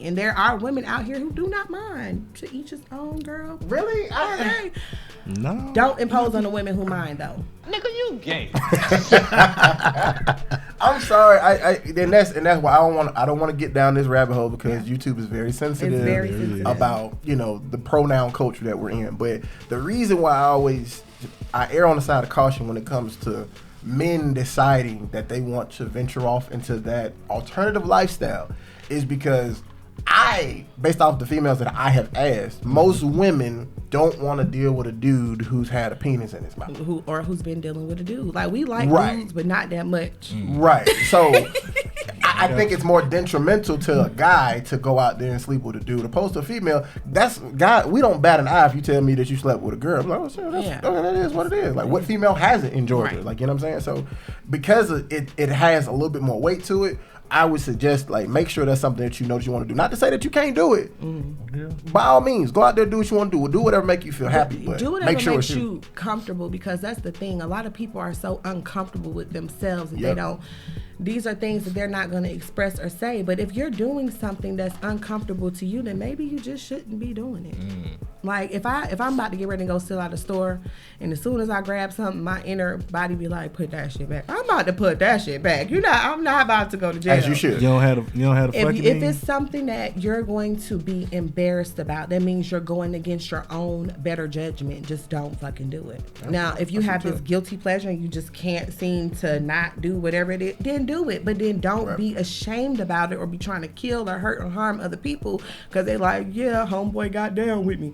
And there are women out here who do not mind. To each his own, girl. Really? No. Don't impose on the women who mind, though. Nigga, you gay. I'm sorry. And that's why I don't want to get down this rabbit hole because YouTube is very sensitive, about the pronoun culture that we're in. But the reason why I err on the side of caution when it comes to men deciding that they want to venture off into that alternative lifestyle is because based off the females that I have asked, most women don't want to deal with a dude who's had a penis in his mouth. Who's been dealing with a dude. Like, we like dudes, but not that much. Right. So I think it's more detrimental to a guy to go out there and sleep with a dude opposed to a female. We don't bat an eye if you tell me that you slept with a girl. I'm like, oh, shit, that is what it is. Like, what female hasn't enjoyed it? Like, you know what I'm saying? So because it has a little bit more weight to it, I would suggest, like, make sure that's something that you know that you want to do. Not to say that you can't do it. By all means, go out there, do what you want to do. Do whatever make you feel happy. But do whatever make sure makes you comfortable, because that's the thing. A lot of people are so uncomfortable with themselves and they don't. These are things that they're not going to express or say. But if you're doing something that's uncomfortable to you, then maybe you just shouldn't be doing it. Like, if I'm about to get ready to go steal out the store, and as soon as I grab something, my inner body be like, put that shit back. I'm about to put that shit back. I'm not about to go to jail. As you should. You don't have to fucking if it's something that you're going to be embarrassed about, that means you're going against your own better judgment. Just don't fucking do it. Now, if you have this guilty pleasure and you just can't seem to not do whatever it is, then do it. But then don't be ashamed about it or be trying to kill or hurt or harm other people because they like, yeah, homeboy got down with me.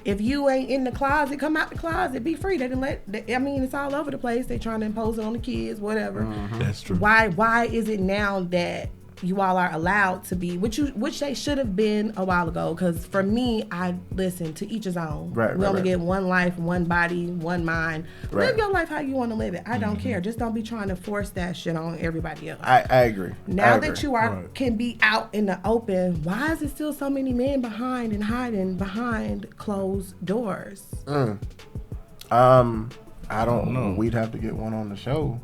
If you ain't in the closet, come out the closet. Be free. They didn't it's all over the place. They trying to impose it on the kids, whatever. That's true. Why is it now that you all are allowed to be, which they should have been a while ago? Because for me, I listen to each his own. We only get one life, one body, one mind. Live your life how you want to live it. I don't care. Just don't be trying to force that shit on everybody else. I agree. Now that you can be out in the open, why is it still so many men behind and hiding behind closed doors? I don't know. We'd have to get one on the show.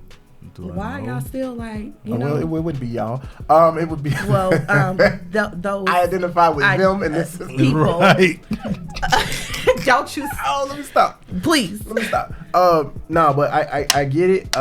Why y'all still like, Well, it wouldn't be y'all. It would be those I identify with them and this people. Right. Don't you? Oh, let me stop. Please. Let me stop. No, but I get it.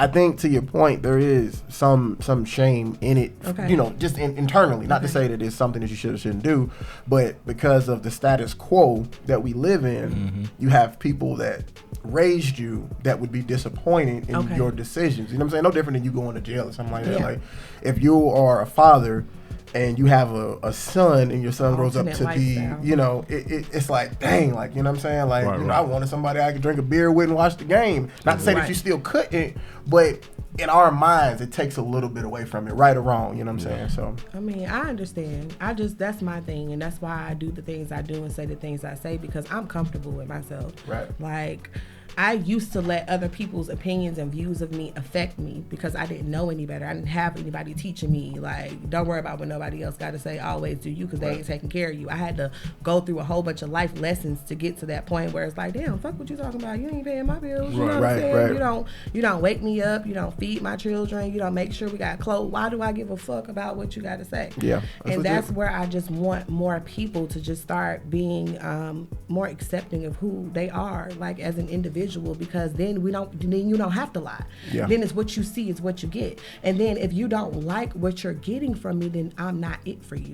I think to your point, there is some shame in it. Okay. Just internally. Not to say that it's something that you should or shouldn't do, but because of the status quo that we live in, you have people that raised you that would be disappointed in your decisions. You know what I'm saying? No different than you going to jail or something like that. Like, if you are a father and you have a son and your son grows up to lifestyle. Be, it's like, dang, like, you know what I'm saying? Like, I wanted somebody I could drink a beer with and watch the game. Not to say that you still couldn't, but in our minds, it takes a little bit away from it, right or wrong, you know what I'm saying? So, I understand. That's my thing, and that's why I do the things I do and say the things I say, because I'm comfortable with myself. Right. Like, I used to let other people's opinions and views of me affect me because I didn't know any better. I didn't have anybody teaching me, like, don't worry about what nobody else got to say. Always do you, because they ain't taking care of you. I had to go through a whole bunch of life lessons to get to that point where it's like, damn, fuck what you talking about. You ain't paying my bills. You know what I'm saying? You don't wake me up. You don't feed my children. You don't make sure we got clothes. Why do I give a fuck about what you got to say? Yeah. That's where I just want more people to just start being more accepting of who they are, like, as an individual, because then you don't have to lie. Yeah. Then it's what you see is what you get. And then if you don't like what you're getting from me, then I'm not it for you.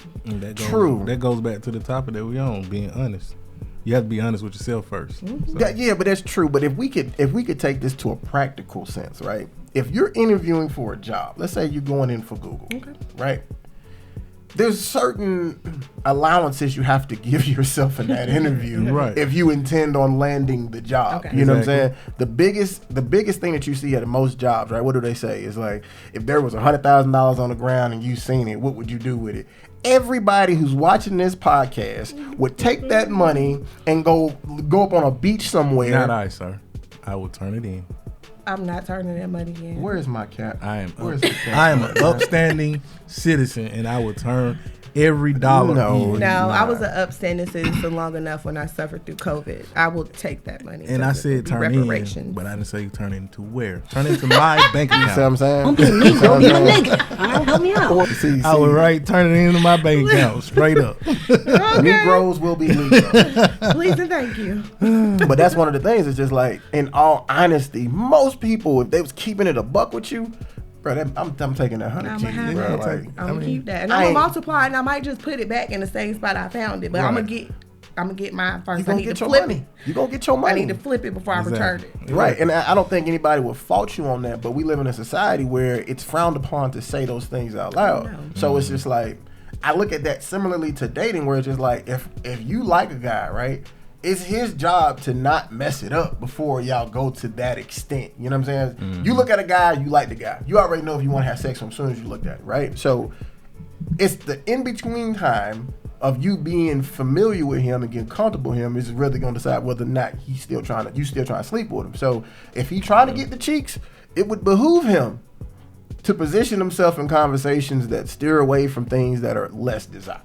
True. That goes back to the topic that we on, being honest. You have to be honest with yourself first. So. Yeah, but that's true. But if we could take this to a practical sense, right? If you're interviewing for a job, let's say you're going in for Google, right? There's certain allowances you have to give yourself in that interview if you intend on landing the job. You know what I'm saying? The biggest thing that you see at most jobs, right? What do they say? Is like, if there was $100,000 on the ground and you seen it, what would you do with it? Everybody who's watching this podcast would take that money and go up on a beach somewhere. Not I, sir. I would turn it in. I'm not turning that money in. Where is my cap? I am an an upstanding citizen, and I will turn every dollar in. No, I was an upstanding citizen long enough when I suffered through COVID. I will take that money. And I said turn in, but I didn't say turn into where. Turn into my bank account. You see what I'm saying? Don't be a nigga. Be a nigga. All right, help me out. See, I would turn it into my bank account straight up. Okay. Negroes will be legal. Please and thank you. But that's one of the things. It's just like, in all honesty, most people, if they was keeping it a buck with you, bro, I'm taking that 100 G's, bro. Like, I'm gonna keep that, and I'm gonna multiply, and I might just put it back in the same spot I found it. But I'm gonna get mine first. I need to flip it. You gonna get your money. I need to flip it before I return it. Right, and I don't think anybody would fault you on that. But we live in a society where it's frowned upon to say those things out loud. So it's just like, I look at that similarly to dating, where it's just like, if you like a guy, right? It's his job to not mess it up before y'all go to that extent. You know what I'm saying? You look at a guy, you like the guy. You already know if you want to have sex with him as soon as you look at it, right? So it's the in-between time of you being familiar with him and getting comfortable with him is really going to decide whether or not you still trying to sleep with him. So if he's trying to get the cheeks, it would behoove him to position himself in conversations that steer away from things that are less desired.